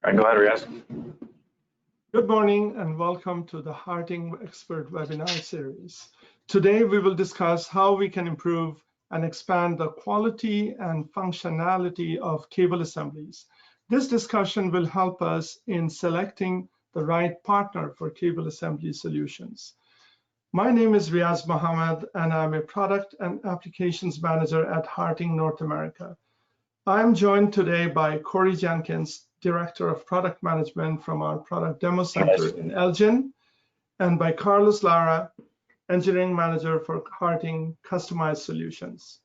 All right, go ahead, Riaz. Good morning and welcome to the HARTING Expert Webinar Series. Today we will discuss how we can improve and expand the quality and functionality of cable assemblies. This discussion will help us in selecting the right partner for cable assembly solutions. My name is Riaz Mohammed and I'm a Product and Applications Manager at HARTING North America. I'm joined today by Corey Jenkins, Director of Product Management from our Product Demo Center in Elgin, and by Carlos Lara, Engineering Manager for HARTING Customized Solutions.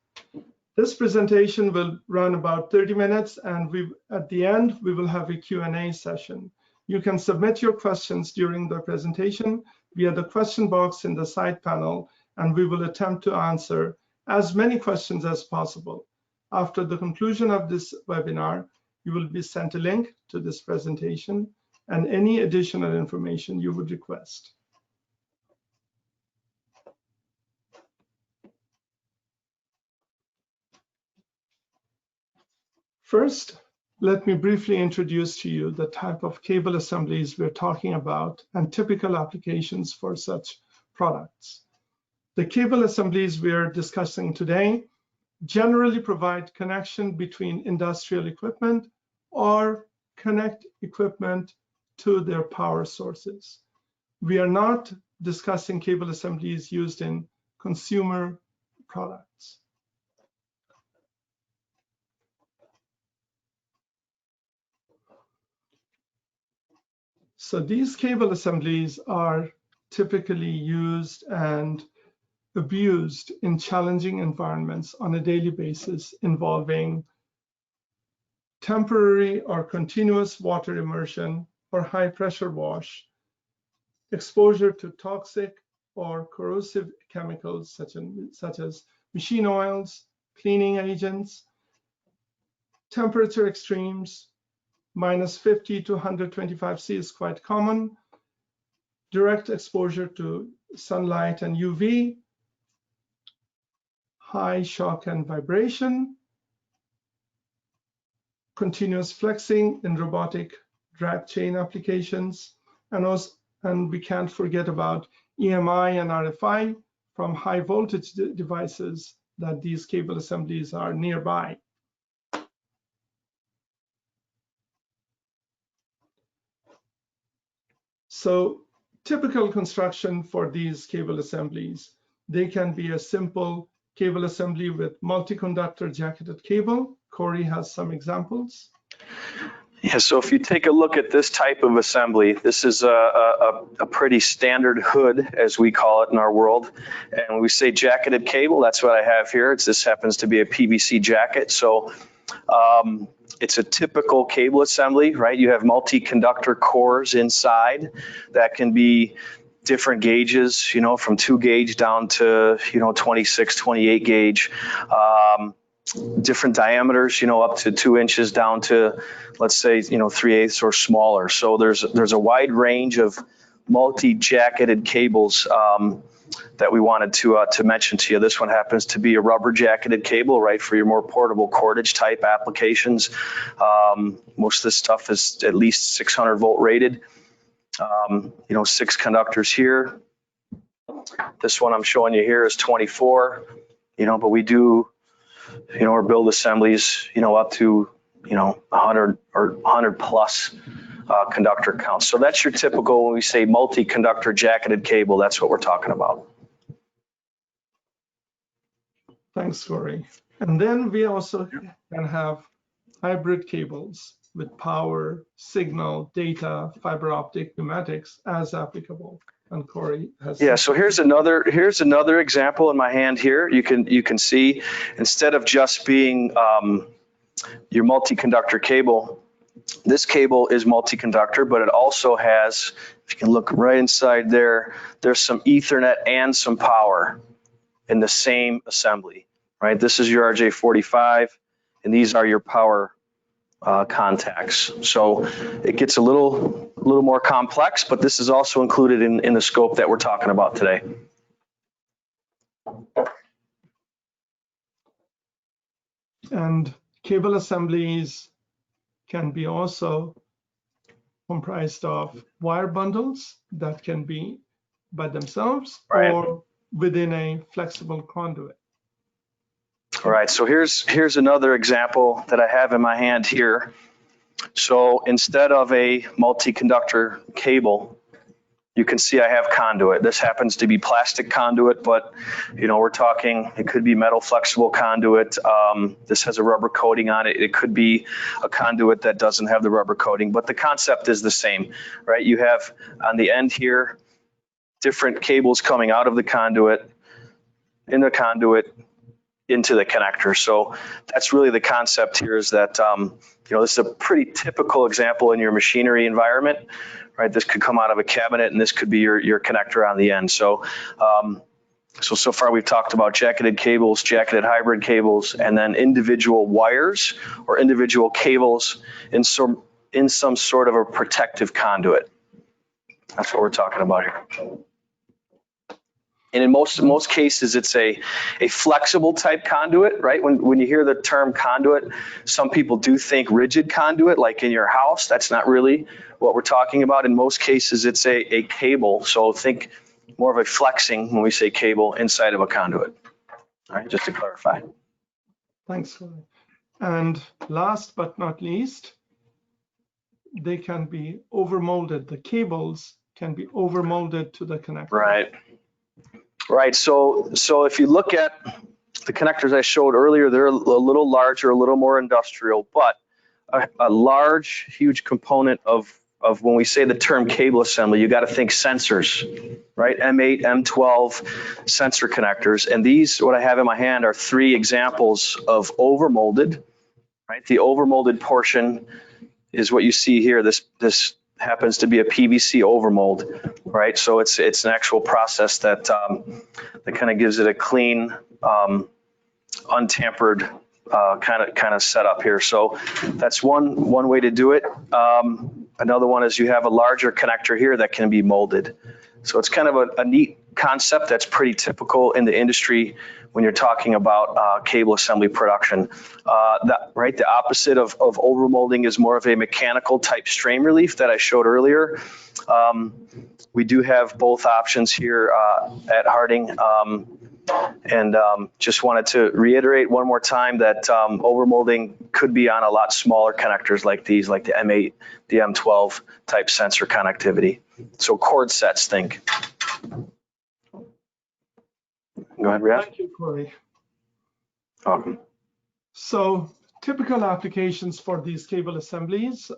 This presentation will run about 30 minutes, and at the end, we will have a Q&A session. You can submit your questions during the presentation via the question box in the side panel, and we will attempt to answer as many questions as possible. After the conclusion of this webinar, you will be sent a link to this presentation and any additional information you would request. First, let me briefly introduce to you the type of cable assemblies we're talking about and typical applications for such products. The cable assemblies we are discussing today generally provide connection between industrial equipment or connect equipment to their power sources. We are not discussing cable assemblies used in consumer products. So these cable assemblies are typically used and abused in challenging environments on a daily basis involving temporary or continuous water immersion or high pressure wash, exposure to toxic or corrosive chemicals such as machine oils, cleaning agents, temperature extremes, -50 to 125 C is quite common, direct exposure to sunlight and UV, high shock and vibration, continuous flexing in robotic drag chain applications, and we can't forget about EMI and RFI from high voltage devices that these cable assemblies are nearby. So typical construction for these cable assemblies, they can be a simple cable assembly with multi-conductor jacketed cable. Corey has some examples. Yeah, so if you take a look at this type of assembly, this is a pretty standard hood, as we call it in our world. And when we say jacketed cable, that's what I have here. This happens to be a PVC jacket. So it's a typical cable assembly, right? You have multi-conductor cores inside that can be different gauges, you know, from 2 gauge down to, 26, 28 gauge. Different diameters, up to 2 inches down to, let's say, 3/8 or smaller. So there's a wide range of multi-jacketed cables that we wanted to mention to you. This one happens to be a rubber jacketed cable, right, for your more portable cordage type applications. Most of this stuff is at least 600 volt rated. 6 conductors here. This one I'm showing you here is 24, but we do, or build assemblies, up to, 100 or 100 plus conductor counts. So that's your typical, when we say multi-conductor jacketed cable, that's what we're talking about. Thanks, Corey. And then we also can have hybrid cables with power, signal, data, fiber optic, pneumatics as applicable. And Corey has. Yeah, so here's another example in my hand here. You can see, instead of just being your multi-conductor cable, this cable is multi-conductor, but it also has, if you can look right inside there, there's some Ethernet and some power in the same assembly, right? This is your RJ45, and these are your power contacts. So it gets a little more complex, but this is also included in the scope that we're talking about today. And cable assemblies can be also comprised of wire bundles that can be by themselves Right. or within a flexible conduit. All right, so here's another example that I have in my hand here. So instead of a multi-conductor cable, you can see I have conduit. This happens to be plastic conduit, but we're talking, it could be metal flexible conduit. This has a rubber coating on it. It could be a conduit that doesn't have the rubber coating, but the concept is the same, right? You have on the end here, different cables coming out of the conduit, in the conduit, into the connector. So that's really the concept here, is that, this is a pretty typical example in your machinery environment, right? This could come out of a cabinet and this could be your connector on the end. So, so far we've talked about jacketed cables, jacketed hybrid cables, and then individual wires or individual cables in some sort of a protective conduit. That's what we're talking about here. And in most cases, it's a flexible type conduit, right? When you hear the term conduit, some people do think rigid conduit, like in your house. That's not really what we're talking about. In most cases, it's a cable. So think more of a flexing when we say cable inside of a conduit. All right, just to clarify. Thanks, Corey. And last but not least, they can be overmolded. The cables can be overmolded to the connector. Right. Right, so if you look at the connectors I showed earlier, they're a little larger, a little more industrial, but a large, huge component of when we say the term cable assembly, you got to think sensors, right? M8, M12 sensor connectors, and these, what I have in my hand, are 3 examples of overmolded, right? The overmolded portion is what you see here. This happens to be a PVC overmold, right? So it's an actual process that kind of gives it a clean, untampered kind of setup here. So that's one way to do it. Another one is you have a larger connector here that can be molded. So it's kind of a neat concept that's pretty typical in the industry when you're talking about cable assembly production. Right, the opposite of overmolding is more of a mechanical type strain relief that I showed earlier. We do have both options here at HARTING. And just wanted to reiterate one more time that overmolding could be on a lot smaller connectors like these, like the M8, the M12 type sensor connectivity. So cord sets, think. Go ahead, Riyadh. Thank you, Corey. Welcome. So typical applications for these cable assemblies,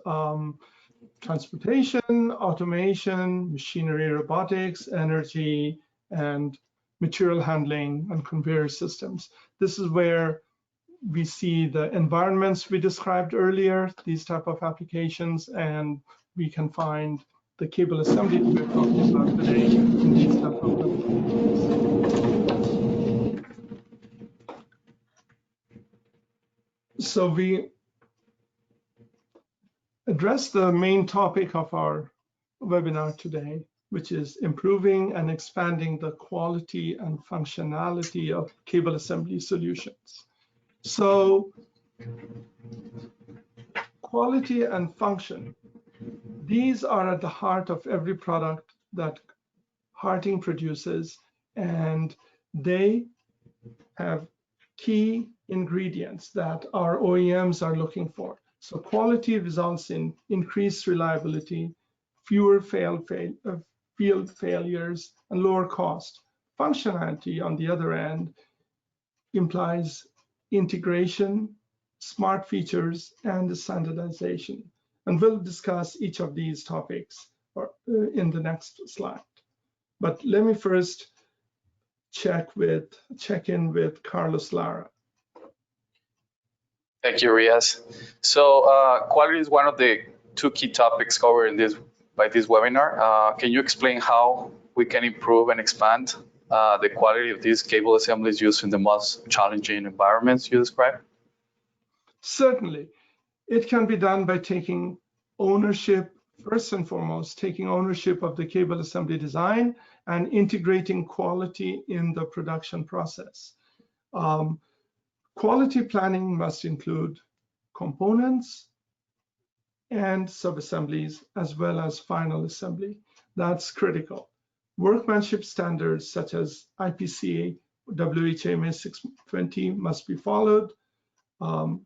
transportation, automation, machinery, robotics, energy, and material handling and conveyor systems. This is where we see the environments we described earlier, these type of applications, and we can find the cable assembly we're talking about today in these type of applications. So we address the main topic of our webinar today, which is improving and expanding the quality and functionality of cable assembly solutions. So quality and function, these are at the heart of every product that HARTING produces, and they have key ingredients that our OEMs are looking for. So quality results in increased reliability, fewer field failures, and lower cost. Functionality, on the other end, implies integration, smart features, and standardization. And we'll discuss each of these topics in the next slide. But let me first check in with Carlos Lara. Thank you, Riaz. So quality is one of the 2 key topics covered by this webinar. Can you explain how we can improve and expand the quality of these cable assemblies used in the most challenging environments you described? Certainly. It can be done by taking ownership, first and foremost, taking ownership of the cable assembly design and integrating quality in the production process. Quality planning must include components, and subassemblies, as well as final assembly. That's critical. Workmanship standards such as IPC WHMA 620 must be followed, and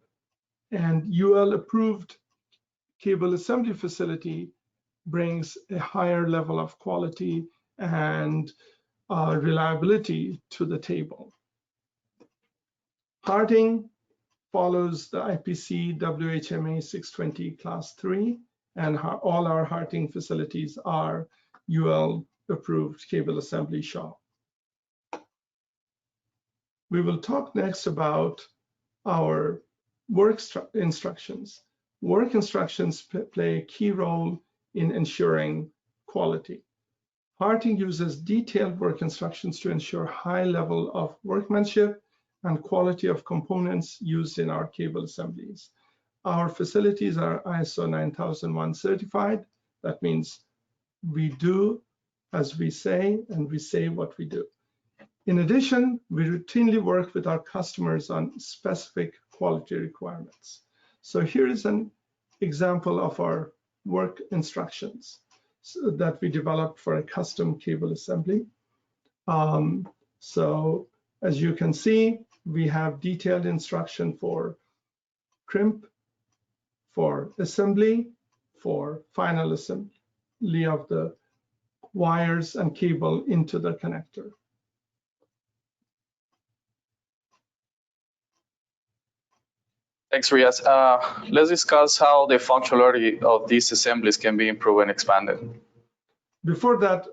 UL approved cable assembly facility brings a higher level of quality and reliability to the table. HARTING follows the IPC WHMA 620 Class 3, and all our HARTING facilities are UL approved cable assembly shop. We will talk next about our work instructions. Work instructions play a key role in ensuring quality. HARTING uses detailed work instructions to ensure high level of workmanship and quality of components used in our cable assemblies. Our facilities are ISO 9001 certified. That means we do as we say, and we say what we do. In addition, we routinely work with our customers on specific quality requirements. So here is an example of our work instructions that we developed for a custom cable assembly. So as you can see, we have detailed instruction for crimp, for assembly, for final assembly of the wires and cable into the connector. Thanks, Riaz. Let's discuss how the functionality of these assemblies can be improved and expanded. Before that,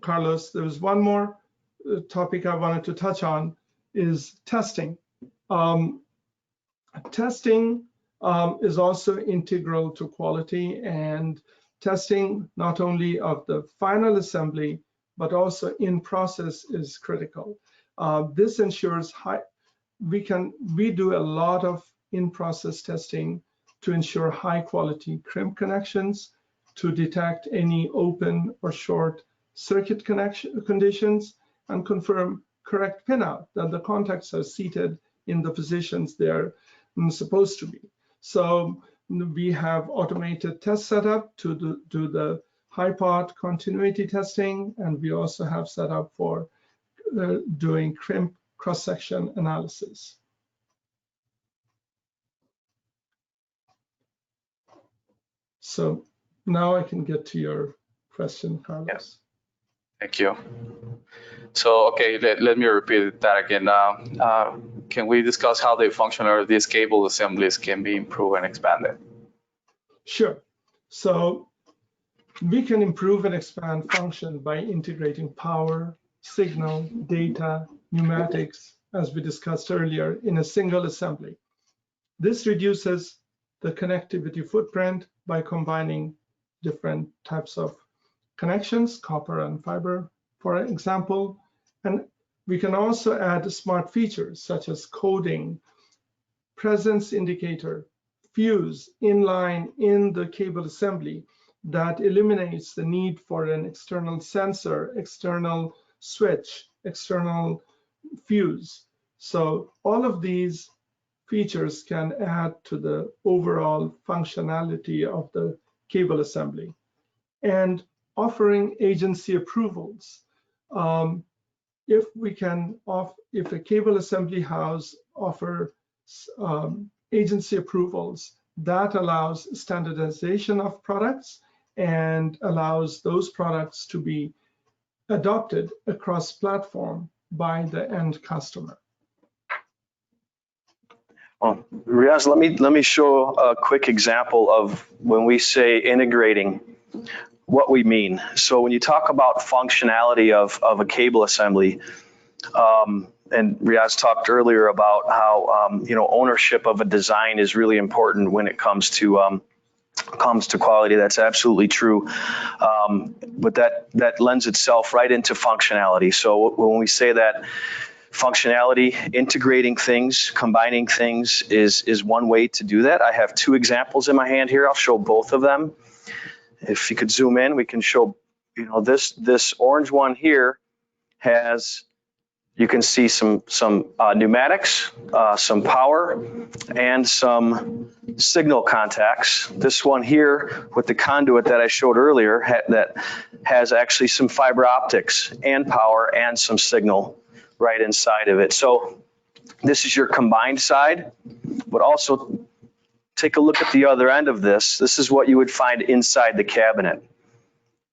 Carlos, there was one more topic I wanted to touch on, is testing. Testing is also integral to quality, and testing not only of the final assembly, but also in process is critical. This ensures we do a lot of in-process testing to ensure high quality crimp connections, to detect any open or short circuit conditions, and confirm correct pinout, that the contacts are seated in the positions they're supposed to be. So we have automated test setup to do the high pot continuity testing, and we also have set up for doing crimp cross-section analysis. So now I can get to your question, Carlos. Yes. Thank you. So, okay, let me repeat that again. Can we discuss how the functionality of these cable assemblies can be improved and expanded? Sure. So we can improve and expand function by integrating power, signal, data, pneumatics, as we discussed earlier, in a single assembly. This reduces the connectivity footprint by combining different types of connections, copper and fiber, for example. And we can also add smart features such as coding, presence indicator, fuse inline in the cable assembly that eliminates the need for an external sensor, external switch, external fuse. So all of these features can add to the overall functionality of the cable assembly. And offering agency approvals. If a cable assembly house offers agency approvals, that allows standardization of products and allows those products to be adopted across platform by the end customer. Well, Riaz, let me show a quick example of when we say integrating, what we mean. So when you talk about functionality of a cable assembly, and Riaz talked earlier about how ownership of a design is really important when it comes to quality. That's absolutely true. But that lends itself right into functionality. So when we say that functionality, integrating things, combining things is one way to do that. I have two examples in my hand here. I'll show both of them. If you could zoom in, we can show, this orange one here has you can see some pneumatics, some power, and some signal contacts. This one here with the conduit that I showed earlier that has actually some fiber optics and power and some signal right inside of it. So this is your combined side, but also take a look at the other end of this. This is what you would find inside the cabinet.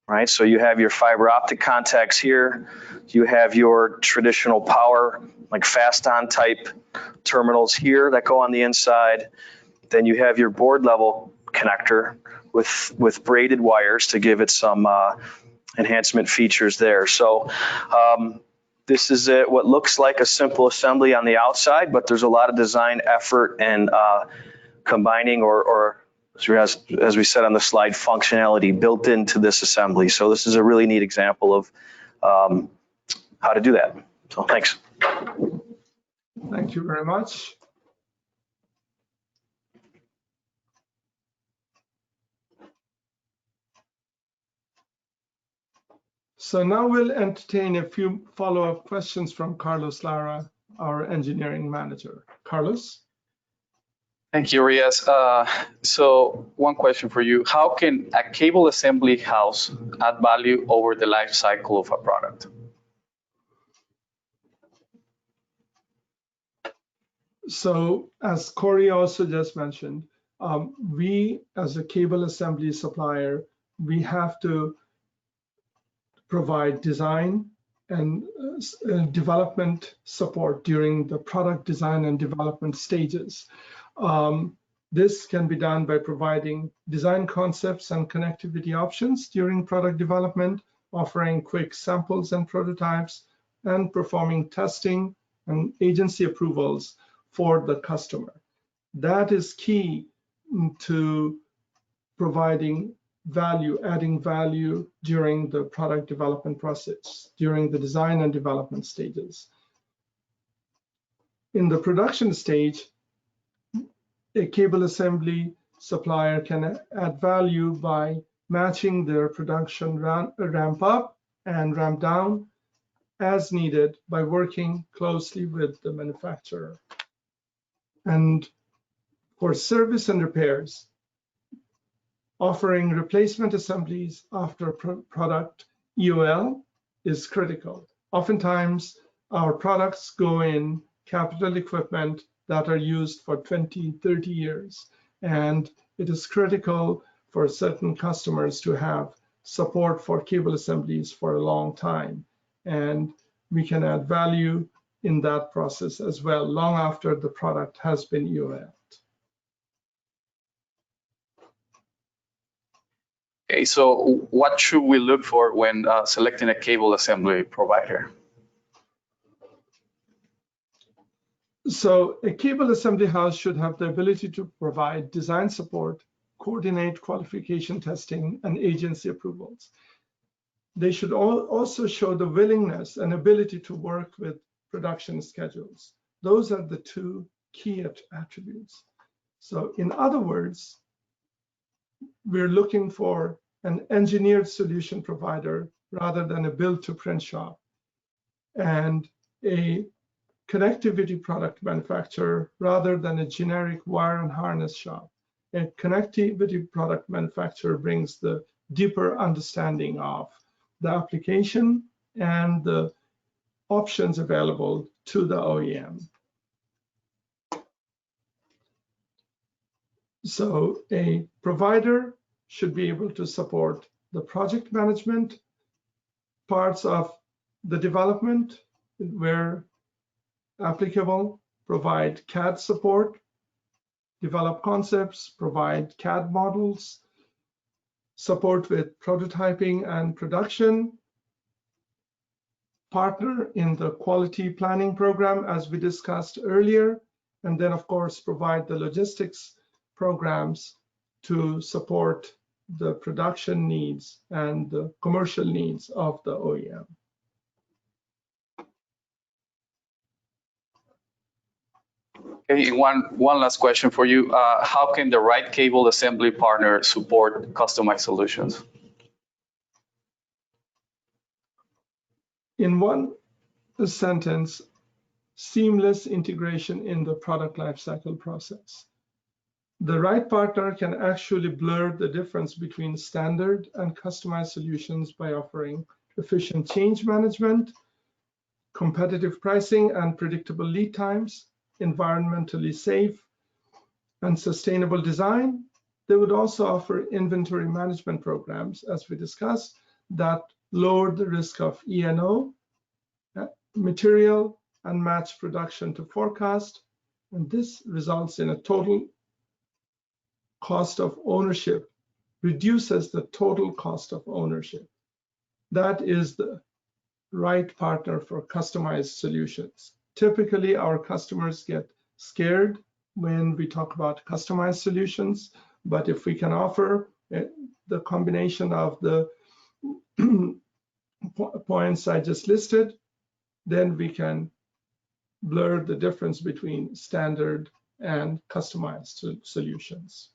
Right, so you have your fiber optic contacts here. You have your traditional power, like fast on type terminals here that go on the inside. Then you have your board level connector with braided wires to give it some enhancement features there. So this is what looks like a simple assembly on the outside, but there's a lot of design effort and combining or as we said on the slide, functionality built into this assembly. So this is a really neat example of how to do that. So thanks. Thank you very much. So now we'll entertain a few follow-up questions from Carlos Lara, our engineering manager. Carlos? Thank you, Riaz. So one question for you. How can a cable assembly house add value over the life cycle of a product? So as Corey also just mentioned, we as a cable assembly supplier, we have to provide design and development support during the product design and development stages. This can be done by providing design concepts and connectivity options during product development, offering quick samples and prototypes, and performing testing and agency approvals for the customer. That is key to providing value, adding value during the product development process, during the design and development stages. In the production stage, a cable assembly supplier can add value by matching their production ramp up and ramp down as needed by working closely with the manufacturer. And for service and repairs, offering replacement assemblies after product EOL is critical. Oftentimes, our products go in capital equipment that are used for 20, 30 years. And it is critical for certain customers to have support for cable assemblies for a long time. And we can add value in that process as well, long after the product has been EOL'd. Okay, so what should we look for when selecting a cable assembly provider? So a cable assembly house should have the ability to provide design support, coordinate qualification testing, and agency approvals. They should also show the willingness and ability to work with production schedules. Those are the two key attributes. So in other words, we're looking for an engineered solution provider rather than a build-to-print shop, and a connectivity product manufacturer rather than a generic wire and harness shop. A connectivity product manufacturer brings the deeper understanding of the application and the options available to the OEM. So a provider should be able to support the project management parts of the development where applicable, provide CAD support, develop concepts, provide CAD models, support with prototyping and production, partner in the quality planning program as we discussed earlier, and then of course provide the logistics programs to support the production needs and the commercial needs of the OEM. Okay, one last question for you. How can the right cable assembly partner support customized solutions? In one sentence, seamless integration in the product lifecycle process. The right partner can actually blur the difference between standard and customized solutions by offering efficient change management, competitive pricing and predictable lead times, environmentally safe and sustainable design. They would also offer inventory management programs, as we discussed, that lower the risk of E&O, material, and match production to forecast. And this results in a total cost of ownership, reduces the total cost of ownership. That is the right partner for customized solutions. Typically, our customers get scared when we talk about customized solutions, but if we can offer the combination of the points I just listed, then we can blur the difference between standard and customized solutions.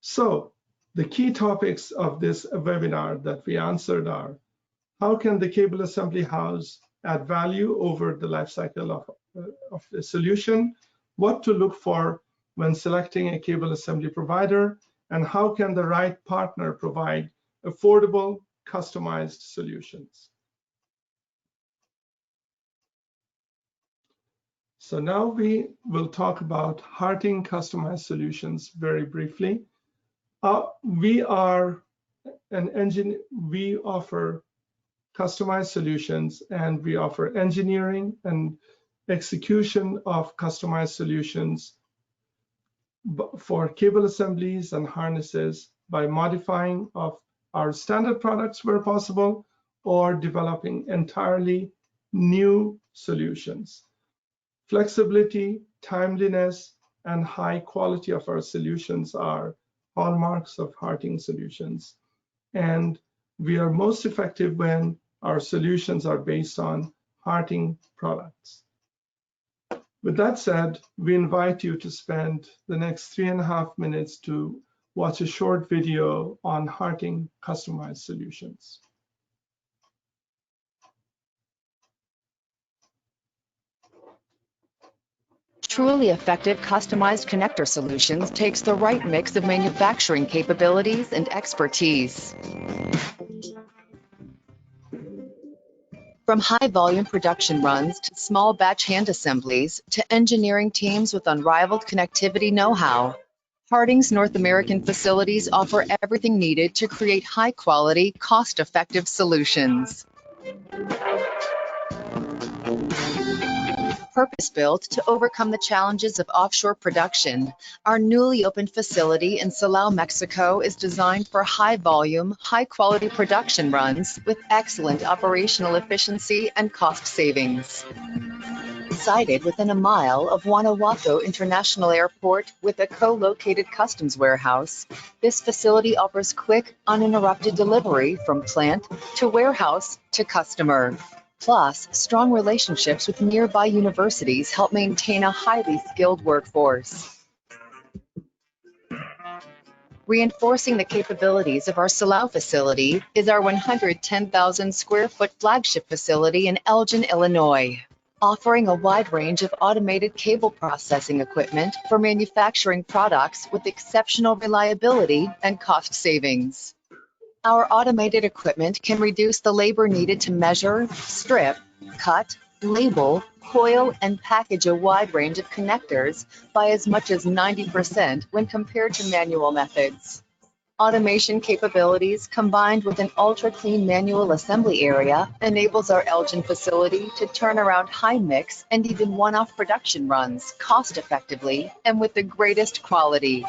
So the key topics of this webinar that we answered are: how can the cable assembly house add value over the life cycle of the solution? What to look for when selecting a cable assembly provider? And how can the right partner provide affordable, customized solutions? So now we will talk about HARTING customized solutions very briefly. We are an engine. We offer customized solutions, and we offer engineering and execution of customized solutions for cable assemblies and harnesses by modifying of our standard products where possible, or developing entirely new solutions. Flexibility, timeliness, and high quality of our solutions are hallmarks of HARTING solutions. And we are most effective when our solutions are based on HARTING products. With that said, we invite you to spend the next 3.5 minutes to watch a short video on HARTING customized solutions. Truly effective customized connector solutions takes the right mix of manufacturing capabilities and expertise. From high-volume production runs to small batch hand assemblies to engineering teams with unrivaled connectivity know-how, HARTING's North American facilities offer everything needed to create high-quality, cost-effective solutions. Purpose-built to overcome the challenges of offshore production, our newly opened facility in Silao, Mexico is designed for high-volume, high-quality production runs with excellent operational efficiency and cost savings. Sited within a mile of Guanajuato International Airport with a co-located customs warehouse, this facility offers quick, uninterrupted delivery from plant to warehouse to customer. Plus, strong relationships with nearby universities help maintain a highly skilled workforce. Reinforcing the capabilities of our Silao facility is our 110,000 square foot flagship facility in Elgin, Illinois, offering a wide range of automated cable processing equipment for manufacturing products with exceptional reliability and cost savings. Our automated equipment can reduce the labor needed to measure, strip, cut, label, coil, and package a wide range of connectors by as much as 90% when compared to manual methods. Automation capabilities combined with an ultra-clean manual assembly area enables our Elgin facility to turn around high-mix and even one-off production runs cost-effectively and with the greatest quality.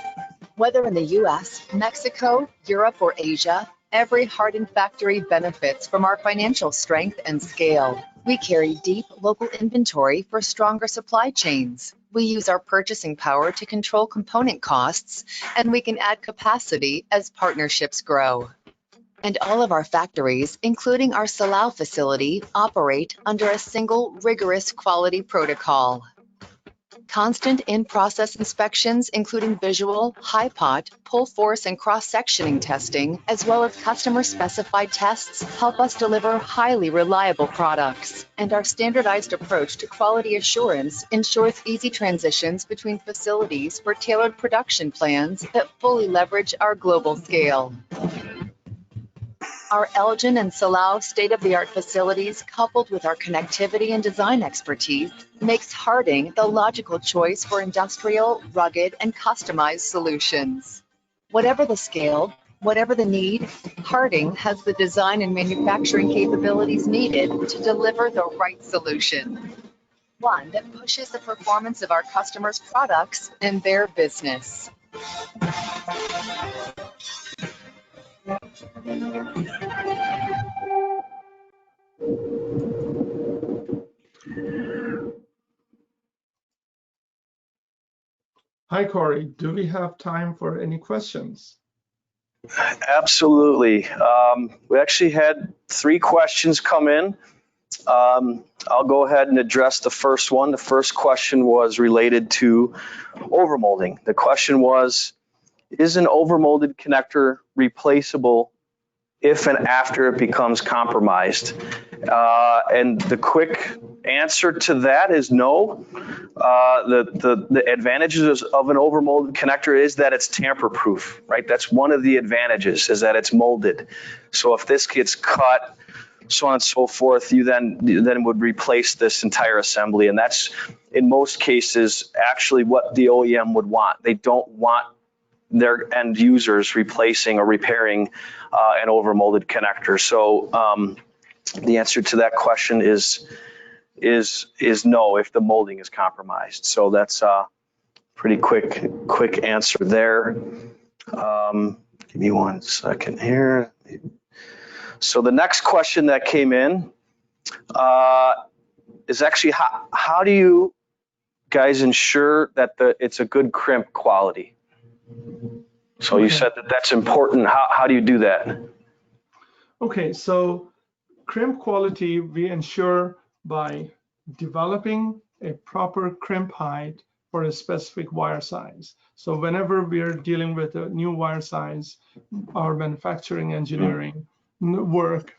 Whether in the US, Mexico, Europe, or Asia, every HARTING factory benefits from our financial strength and scale. We carry deep local inventory for stronger supply chains. We use our purchasing power to control component costs, and we can add capacity as partnerships grow. And all of our factories, including our Silao facility, operate under a single rigorous quality protocol. Constant in-process inspections, including visual, high pot, pull force, and cross-sectioning testing, as well as customer-specified tests, help us deliver highly reliable products. And our standardized approach to quality assurance ensures easy transitions between facilities for tailored production plans that fully leverage our global scale. Our Elgin and Silao state-of-the-art facilities, coupled with our connectivity and design expertise, makes HARTING the logical choice for industrial, rugged, and customized solutions. Whatever the scale, whatever the need, HARTING has the design and manufacturing capabilities needed to deliver the right solution. One that pushes the performance of our customers' products and their business. Hi, Corey. Do we have time for any questions? Absolutely. We actually had 3 questions come in. I'll go ahead and address the first one. The first question was related to overmolding. The question was, is an overmolded connector replaceable if and after it becomes compromised? And the quick answer to that is no. The advantages of an overmolded connector is that it's tamper-proof, right? That's one of the advantages, is that it's molded. So if this gets cut, so on and so forth, you then would replace this entire assembly. And that's, in most cases, actually what the OEM would want. They don't want their end users replacing or repairing an overmolded connector. So the answer to that question is no if the molding is compromised. So that's a pretty quick answer there. Give me 1 second here. So the next question that came in is actually how do you guys ensure that it's a good crimp quality? So you said that that's important. How do you do that? Okay, so crimp quality we ensure by developing a proper crimp height for a specific wire size. So whenever we are dealing with a new wire size, our manufacturing engineering work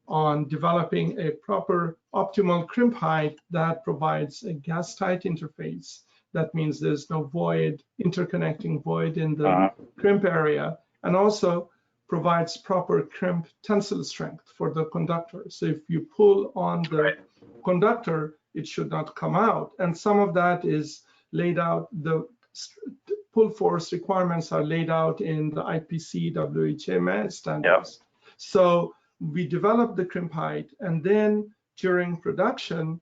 on developing a proper optimal crimp height that provides a gas tight interface. That means there's no void, interconnecting void in the crimp area, and also provides proper crimp tensile strength for the conductor. So if you pull on the conductor, it should not come out. And some of that is laid out, the pull force requirements are laid out in the IPC WHMS standards. Yep. So we develop the crimp height, and then during production,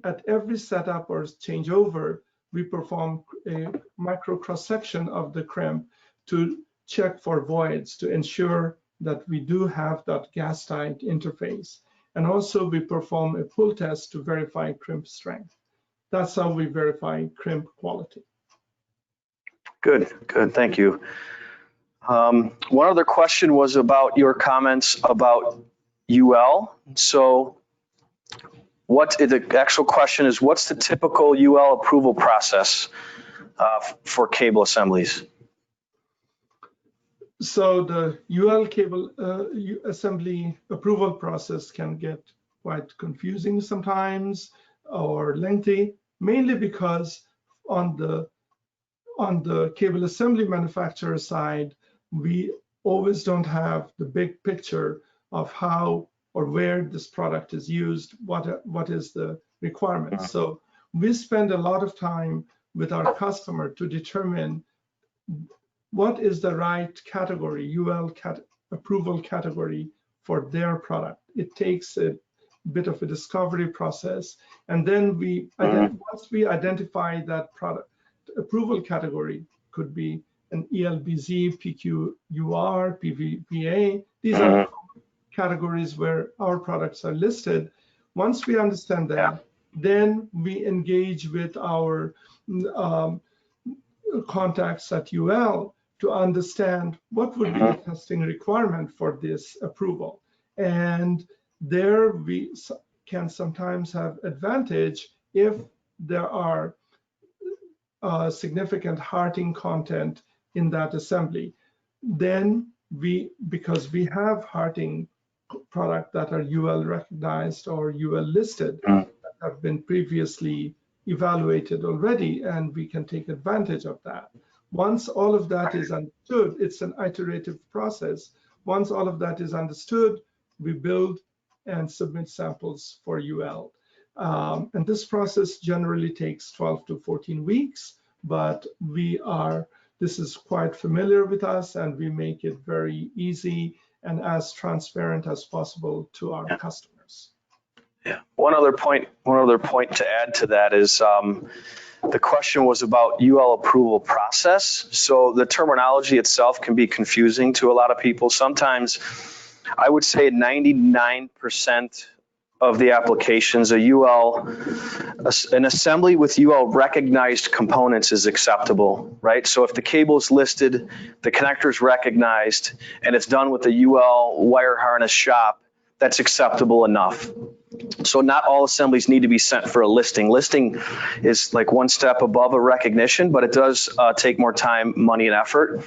at every setup or changeover, we perform a micro cross-section of the crimp to check for voids to ensure that we do have that gas tight interface. And also we perform a pull test to verify crimp strength. That's how we verify crimp quality. Good, thank you. One other question was about your comments about UL. So the actual question is, what's the typical UL approval process for cable assemblies? So the UL cable assembly approval process can get quite confusing sometimes or lengthy, mainly because on the cable assembly manufacturer side, we always don't have the big picture of how or where this product is used, what is the requirement. So we spend a lot of time with our customer to determine what is the right category, UL approval category for their product. It takes a bit of a discovery process, and then once we identify that product approval category, could be an ELBZ, PQUR, PVPA. These are categories where our products are listed. Once we understand that, then we engage with our contacts at UL to understand what would be the testing requirement for this approval. And there we can sometimes have advantage if there are significant HARTING content in that assembly, then because we have HARTING product that are UL recognized or UL listed, that have been previously evaluated already, and we can take advantage of that. Once all of that is understood, it's an iterative process. Once all of that is understood, we build and submit samples for UL. And this process generally takes 12 to 14 weeks, but this is quite familiar with us, and we make it very easy and as transparent as possible to our customers. Yeah. One other point to add to that is the question was about UL approval process. So the terminology itself can be confusing to a lot of people. Sometimes I would say 99% of the applications, an assembly with UL recognized components is acceptable, right? So if the cable is listed, the connector is recognized, and it's done with the UL wire harness shop, that's acceptable enough. So not all assemblies need to be sent for a listing. Listing is like one step above a recognition, but it does take more time, money, and effort.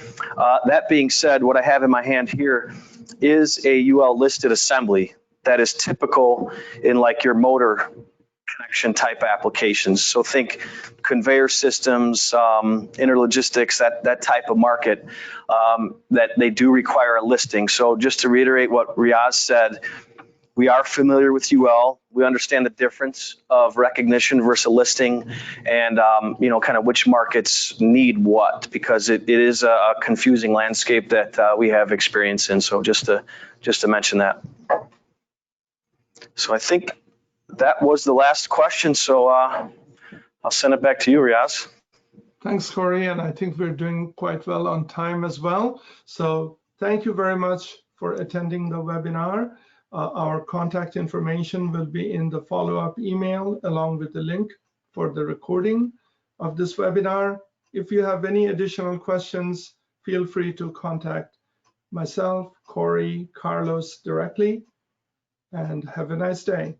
That being said, what I have in my hand here is a UL listed assembly that is typical in like your motor connection type applications. So think conveyor systems, interlogistics, that type of market, that they do require a listing. So just to reiterate what Riaz said, we are familiar with UL. We understand the difference of recognition versus a listing, and kind of which markets need what, because it is a confusing landscape that we have experience in. So just to mention that. So I think that was the last question. So I'll send it back to you, Riaz. Thanks, Corey, and I think we're doing quite well on time as well. So thank you very much for attending the webinar. Our contact information will be in the follow-up email along with the link for the recording of this webinar. If you have any additional questions, feel free to contact myself, Corey, Carlos directly, and have a nice day.